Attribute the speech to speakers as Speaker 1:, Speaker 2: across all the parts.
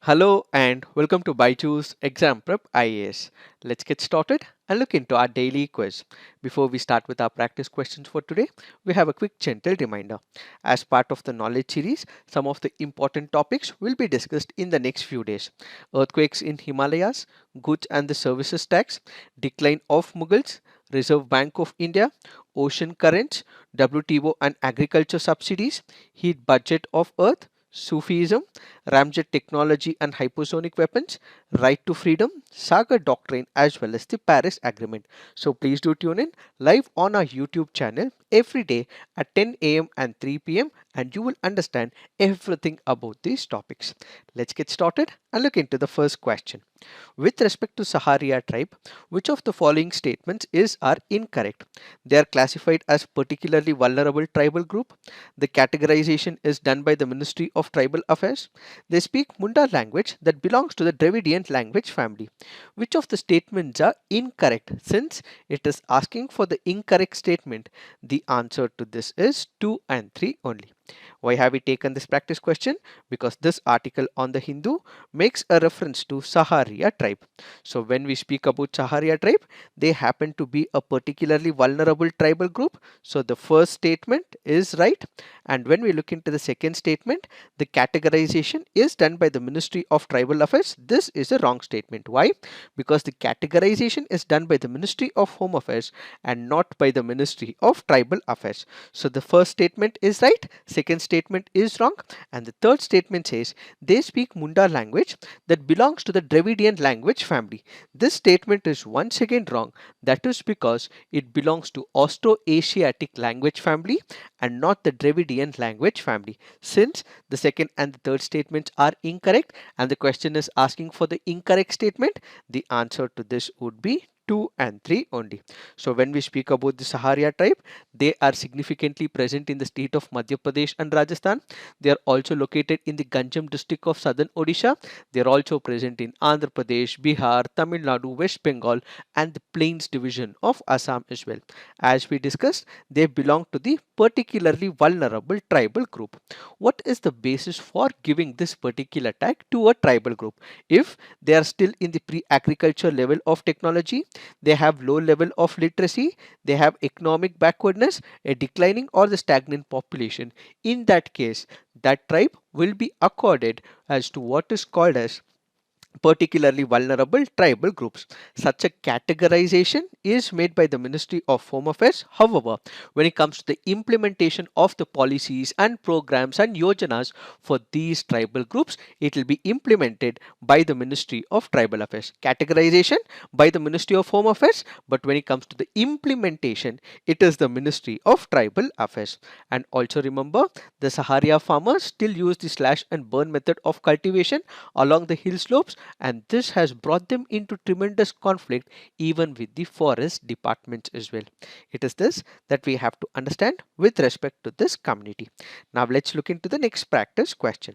Speaker 1: Hello and welcome to BYJU'S Exam Prep IAS. Let's get started and look into our daily quiz. Before we start with our practice questions for today, we have a quick gentle reminder. As part of the knowledge series, some of the important topics will be discussed in the next few days. Earthquakes in Himalayas, goods and the services tax, decline of Mughals, Reserve Bank of India, ocean currents, WTO and agriculture subsidies, heat budget of Earth, Sufism, Ramjet technology and hypersonic weapons, right to freedom, Saga doctrine, as well as the Paris Agreement. So please do tune in live on our YouTube channel every day at 10 a.m. and 3 p.m. and you will understand everything about these topics. Let's get started and look into the first question. With respect to Saharia tribe, which of the following statements are incorrect? They are classified as particularly vulnerable tribal group. The categorization is done by the Ministry of Tribal Affairs. They speak Munda language that belongs to the Dravidian language family. Which of the statements are incorrect? Since it is asking for the incorrect statement, the answer to this is 2 and 3 only. Why have we taken this practice question? Because this article on the Hindu makes a reference to Saharia tribe. So when we speak about Saharia tribe, they happen to be a particularly vulnerable tribal group. So the first statement is right. And when we look into the second statement, the categorization is done by the Ministry of Tribal Affairs. This is a wrong statement. Why? Because the categorization is done by the Ministry of Home Affairs and not by the Ministry of Tribal Affairs. So the first statement is right, second statement is wrong, and the third statement says they speak Munda language that belongs to the Dravidian language family. This statement is once again wrong. That is because it belongs to Austro-Asiatic language family and not the Dravidian language family. Since the second and the third statements are incorrect and the question is asking for the incorrect statement, the answer to this would be 2 and 3 only. So when we speak about the Saharia tribe, they are significantly present in the state of Madhya Pradesh and Rajasthan. They are also located in the Ganjam district of southern Odisha. They are also present in Andhra Pradesh, Bihar, Tamil Nadu, West Bengal and the Plains division of Assam as well. As we discussed, they belong to the particularly vulnerable tribal group. What is the basis for giving this particular tag to a tribal group? If they are still in the pre-agriculture level of technology, they have low level of literacy, they have economic backwardness, a declining or the stagnant population. In that case, that tribe will be accorded as to what is called as particularly vulnerable tribal groups. Such a categorization is made by the Ministry of Home Affairs. However, when it comes to the implementation of the policies and programs and yojanas for these tribal groups, it will be implemented by the Ministry of Tribal Affairs. Categorization by the Ministry of Home Affairs, but when it comes to the implementation, it is the Ministry of Tribal Affairs. And also remember, the Saharia farmers still use the slash and burn method of cultivation along the hill slopes, and this has brought them into tremendous conflict even with the forest departments as well. It is this that we have to understand with respect to this community. Now let's look into the next practice question.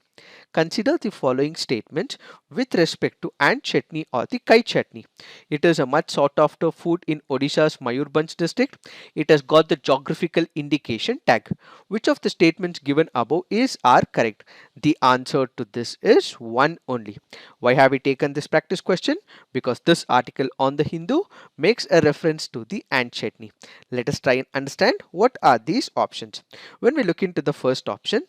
Speaker 1: Consider the following statements with respect to ant chutney or the kai chutney. It is a much sought after food in Odisha's Mayurbhanj district. It has got the geographical indication tag. Which of the statements given above are correct? The answer to this is one only. Why have we taken this practice question? Because this article on the Hindu makes a reference to the ant chutney. Let us try and understand what are these options. When we look into the first option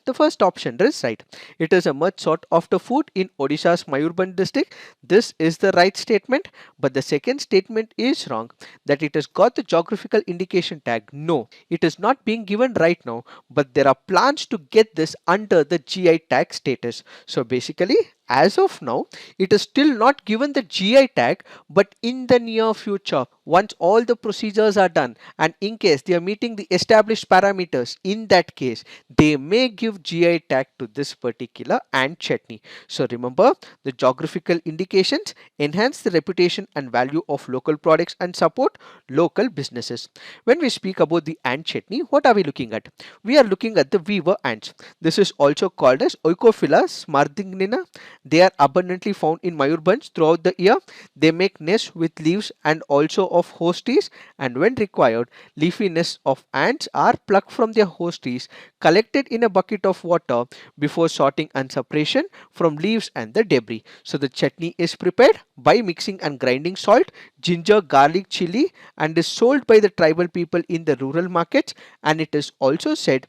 Speaker 1: is right. It is a much sought after food in Odisha's Mayurbhanj district. This is the right statement, but the second statement is wrong, that it has got the geographical indication tag. No, it is not being given right now, but there are plans to get this under the GI tag status. So basically, as of now, it is still not given the GI tag, but in the near future, once all the procedures are done and in case they are meeting the established parameters, in that case, they may give GI tag to this particular ant chutney. So remember, the geographical indications enhance the reputation and value of local products and support local businesses. When we speak about the ant chutney, what are we looking at? We are looking at the weaver ants. This is also called as Oikophila smaragdina. They are abundantly found in Mayurbhanj throughout the year. They make nests with leaves and also of host trees, and when required, leafy nests of ants are plucked from their host trees, collected in a bucket of water before sorting and separation from leaves and the debris. So the chutney is prepared by mixing and grinding salt, ginger, garlic, chili, and is sold by the tribal people in the rural markets, and it is also said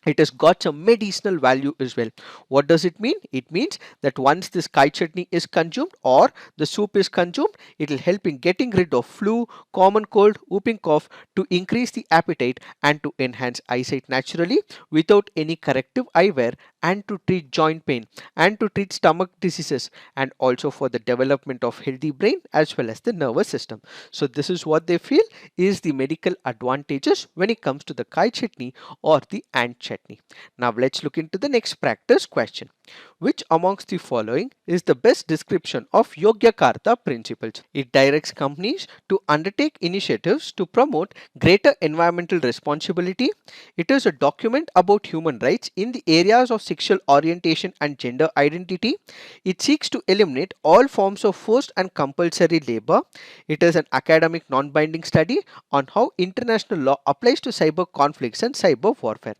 Speaker 1: it has got some medicinal value as well. What does it mean? It means that once this kai chutney is consumed or the soup is consumed, it will help in getting rid of flu, common cold, whooping cough, to increase the appetite and to enhance eyesight naturally without any corrective eyewear, and to treat joint pain and to treat stomach diseases, and also for the development of healthy brain as well as the nervous system. So this is what they feel is the medical advantages when it comes to the kai chutney or the ant chutney. Now let's look into the next practice question. Which amongst the following is the best description of Yogyakarta Principles? It directs companies to undertake initiatives to promote greater environmental responsibility. It is a document about human rights in the areas of sexual orientation and gender identity. It seeks to eliminate all forms of forced and compulsory labor. It is an academic non-binding study on how international law applies to cyber conflicts and cyber warfare.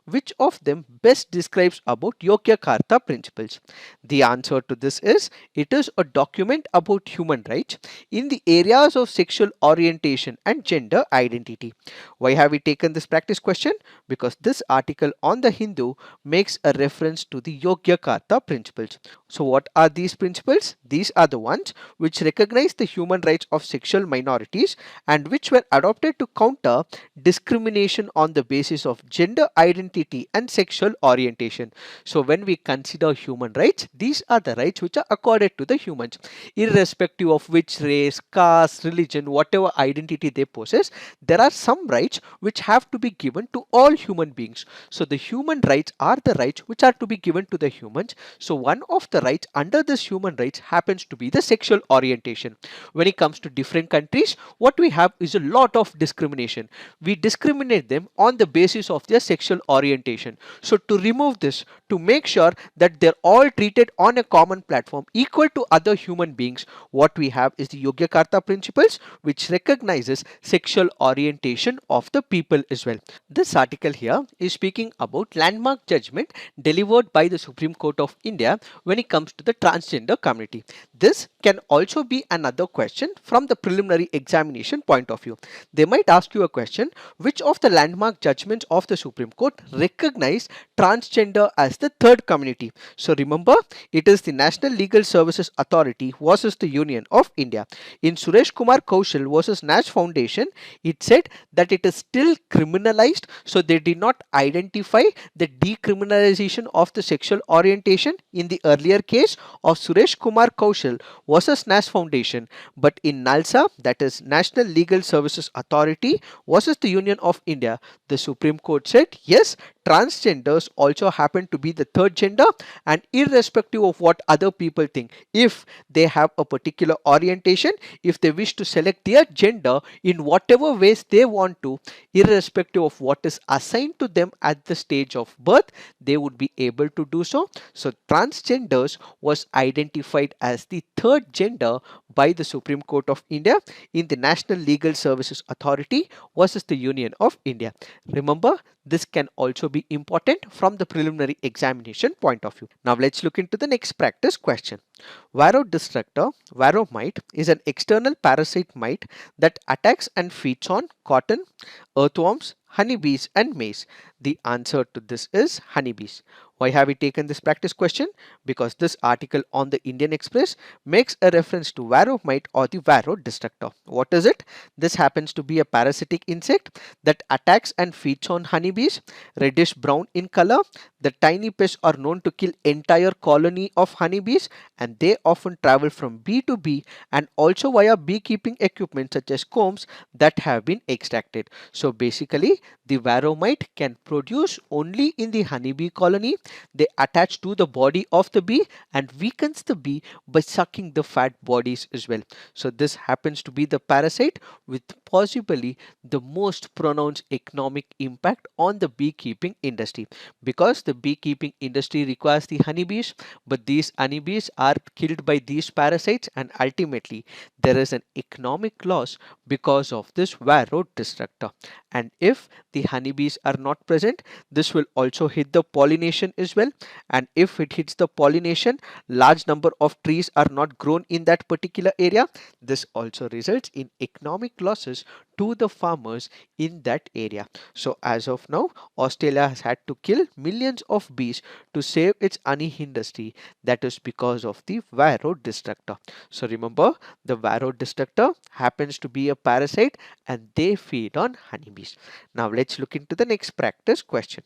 Speaker 1: Which of them best describes about Yogyakarta Principles? The answer to this is it is a document about human rights in the areas of sexual orientation and gender identity. Why have we taken this practice question? Because this article on the Hindu makes a reference to the Yogyakarta Principles. So what are these principles? These are the ones which recognize the human rights of sexual minorities and which were adopted to counter discrimination on the basis of gender identity and sexual orientation. So when we consider human rights, these are the rights which are accorded to the humans, irrespective of which race, caste, religion, whatever identity they possess. There are some rights which have to be given to all human beings. So the human rights are the rights which are to be given to the humans. So one of the rights under this human rights happens to be the sexual orientation. When it comes to different countries, what we have is a lot of discrimination. We discriminate them on the basis of their sexual orientation. So to remove this, to make sure that they're all treated on a common platform equal to other human beings, what we have is the Yogyakarta Principles, which recognizes sexual orientation of the people as well. This article here is speaking about landmark judgment delivered by the Supreme Court of India when it comes to the transgender community. This can also be another question from the preliminary examination point of view. They might ask you a question, which of the landmark judgments of the Supreme Court recognize transgender as the third community? So remember, it is the National Legal Services Authority versus the Union of India. In Suresh Kumar Kaushal versus Nash Foundation, it said that it is still criminalized, so they did not identify the decriminalization of the sexual orientation in the earlier case of Suresh Kumar Kaushal versus Nash Foundation. But in NALSA, that is National Legal Services Authority versus the Union of India, the Supreme Court said yes, transgenders also happen to be the third gender, and irrespective of what other people think, if they have a particular orientation, if they wish to select their gender in whatever ways they want to, irrespective of what is assigned to them at the stage of birth, they would be able to do so. So transgenders was identified as the third gender by the Supreme Court of India in the National Legal Services Authority versus the Union of India. Remember, this can also be important from the preliminary examination point of view. Now let's look into the next practice question. Varroa destructor, Varroa mite, is an external parasite mite that attacks and feeds on cotton, earthworms, honeybees and maize. The answer to this is honeybees. Why have we taken this practice question? Because this article on the Indian Express makes a reference to Varroa mite or the Varroa destructor. What is it? This happens to be a parasitic insect that attacks and feeds on honeybees, reddish brown in color. The tiny pests are known to kill entire colony of honeybees, and they often travel from bee to bee and also via beekeeping equipment such as combs that have been extracted. So basically, the Varroa mite can produce only in the honeybee colony. They attach to the body of the bee and weakens the bee by sucking the fat bodies as well. So this happens to be the parasite with possibly the most pronounced economic impact on the beekeeping industry, because the the beekeeping industry requires the honeybees, but these honeybees are killed by these parasites, and ultimately there is an economic loss because of this Varroa destructor. And if the honeybees are not present, this will also hit the pollination as well. And if it hits the pollination, large number of trees are not grown in that particular area. This also results in economic losses to the farmers in that area. So as of now, Australia has had to kill millions of bees to save its honey industry. That is because of the Varroa destructor. So remember, the Varroa destructor happens to be a parasite and they feed on honeybees. Now let's look into the next practice question.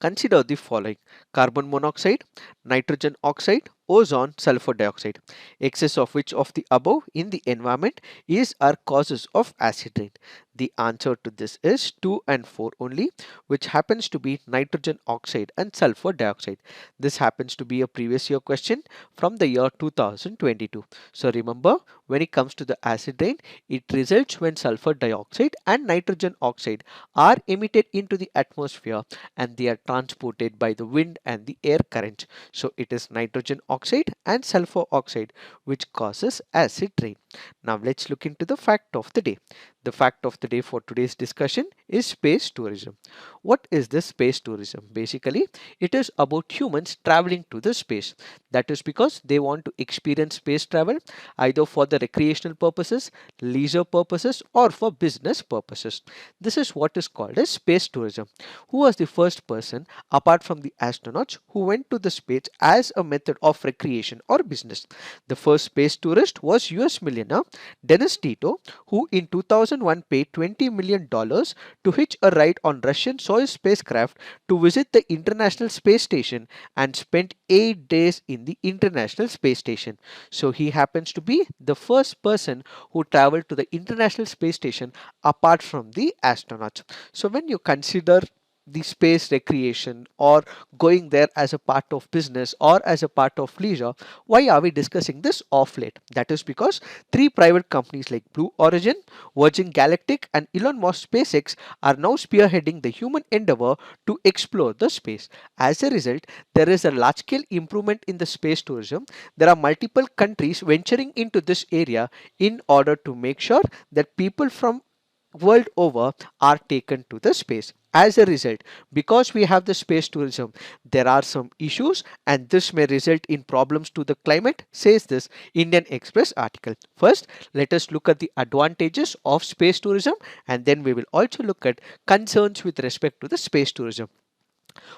Speaker 1: Consider the following: carbon monoxide, nitrogen oxide, ozone, sulfur dioxide. Excess of which of the above in the environment is our causes of acid rain? The answer to this is 2 and 4 only, which happens to be nitrogen oxide and sulfur dioxide. This happens to be a previous year question from the year 2022. So remember, when it comes to the acid rain, it results when sulfur dioxide and nitrogen oxide are emitted into the atmosphere and they are transported by the wind and the air current. So it is nitrogen oxide and sulfur oxide which causes acid rain. Now let's look into the fact of the day. The fact of the day for today's discussion is space tourism. What is this space tourism? Basically, it is about humans traveling to the space. That is because they want to experience space travel either for the recreational purposes, leisure purposes, or for business purposes. This is what is called as space tourism. Who was the first person apart from the astronauts who went to the space as a method of recreation or business? The first space tourist was US millionaire Dennis Tito, who in 2001 paid $20 million to hitch a ride on Russian Soyuz spacecraft to visit the International Space Station and spent 8 days in the International Space Station. So he happens to be the first person who traveled to the International Space Station apart from the astronauts. So when you consider the space recreation or going there as a part of business or as a part of leisure, why are we discussing this off late? That is because three private companies like Blue Origin, Virgin Galactic and Elon Musk SpaceX are now spearheading the human endeavor to explore the space. As a result, there is a large scale improvement in the space tourism. There are multiple countries venturing into this area in order to make sure that people from world over are taken to the space. As a result, because we have the space tourism, there are some issues and this may result in problems to the climate, says this Indian Express article. First, let us look at the advantages of space tourism and then we will also look at concerns with respect to the space tourism.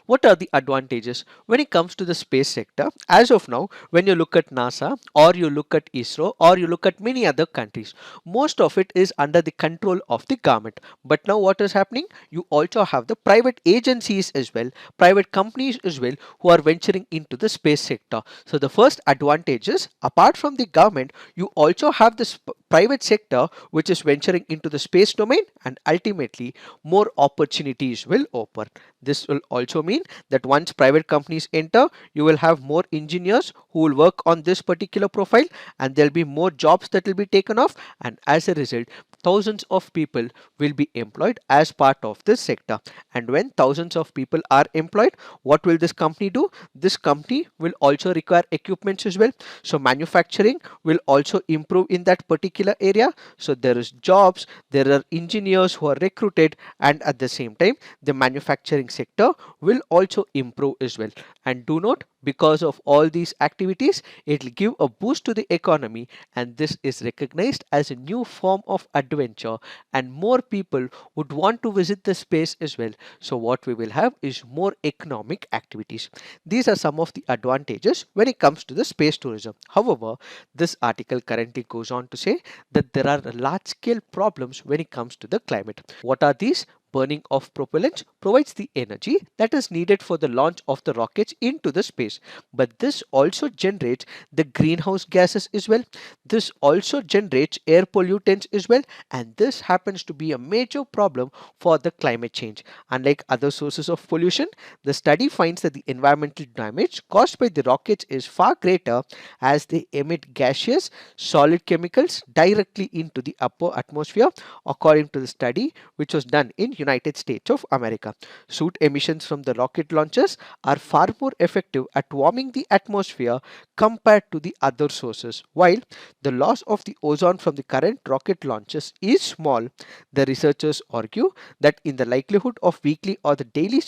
Speaker 1: What are the advantages when it comes to the space sector? As of now, when you look at NASA or you look at ISRO or you look at many other countries, most of it is under the control of the government. But now what is happening? You also have the private agencies as well, private companies as well, who are venturing into the space sector. So the first advantage is, apart from the government, you also have the private sector which is venturing into the space domain, and ultimately more opportunities will open. This will also mean that once private companies enter, you will have more engineers who will work on this particular profile and there will be more jobs that will be taken off, and as a result, thousands of people will be employed as part of this sector. And when thousands of people are employed, what will this company do? This company will also require equipments as well. So manufacturing will also improve in that particular area. So there is jobs, there are engineers who are recruited, and at the same time the manufacturing sector will also improve as well. And do note, because of all these activities, it will give a boost to the economy, and this is recognized as a new form of adventure, and more people would want to visit the space as well. So what we will have is more economic activities. These are some of the advantages when it comes to the space tourism. However, this article currently goes on to say that there are large scale problems when it comes to the climate. What are these? Burning of propellants provides the energy that is needed for the launch of the rockets into the space. But this also generates the greenhouse gases as well. This also generates air pollutants as well. And this happens to be a major problem for the climate change. Unlike other sources of pollution, the study finds that the environmental damage caused by the rockets is far greater as they emit gaseous, solid chemicals directly into the upper atmosphere, according to the study which was done in United States of America. Soot emissions from the rocket launches are far more effective at warming the atmosphere compared to the other sources. While the loss of the ozone from the current rocket launches is small, the researchers argue that in the likelihood of weekly or the daily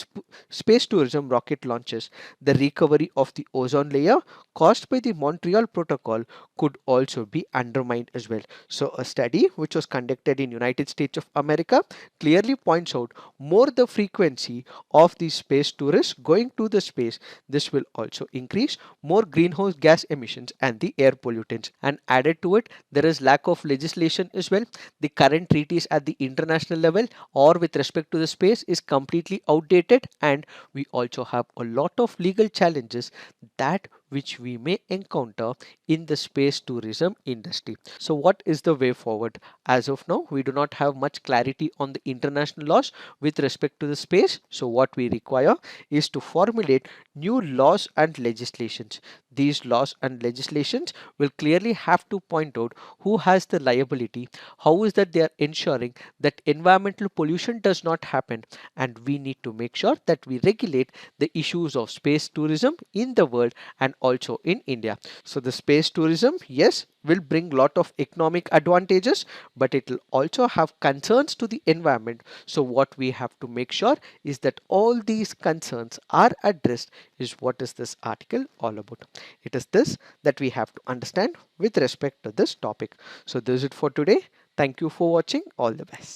Speaker 1: space tourism rocket launches, the recovery of the ozone layer caused by the Montreal Protocol could also be undermined as well. So a study which was conducted in United States of America clearly points out more the frequency of the space tourists going to the space. This will also increase more greenhouse gas emissions and the air pollutants. And added to it, there is lack of legislation as well. The current treaties at the international level or with respect to the space is completely outdated, and we also have a lot of legal challenges that which we may encounter in the space tourism industry. So what is the way forward? As of now, we do not have much clarity on the international laws with respect to the space. So what we require is to formulate new laws and legislations. These laws and legislations will clearly have to point out who has the liability, how is that they are ensuring that environmental pollution does not happen, and we need to make sure that we regulate the issues of space tourism in the world and also in India. So the space tourism, yes, will bring lot of economic advantages, but it will also have concerns to the environment. So what we have to make sure is that all these concerns are addressed is what is this article all about. It is this that we have to understand with respect to this topic. So this is it for today. Thank you for watching. All the best.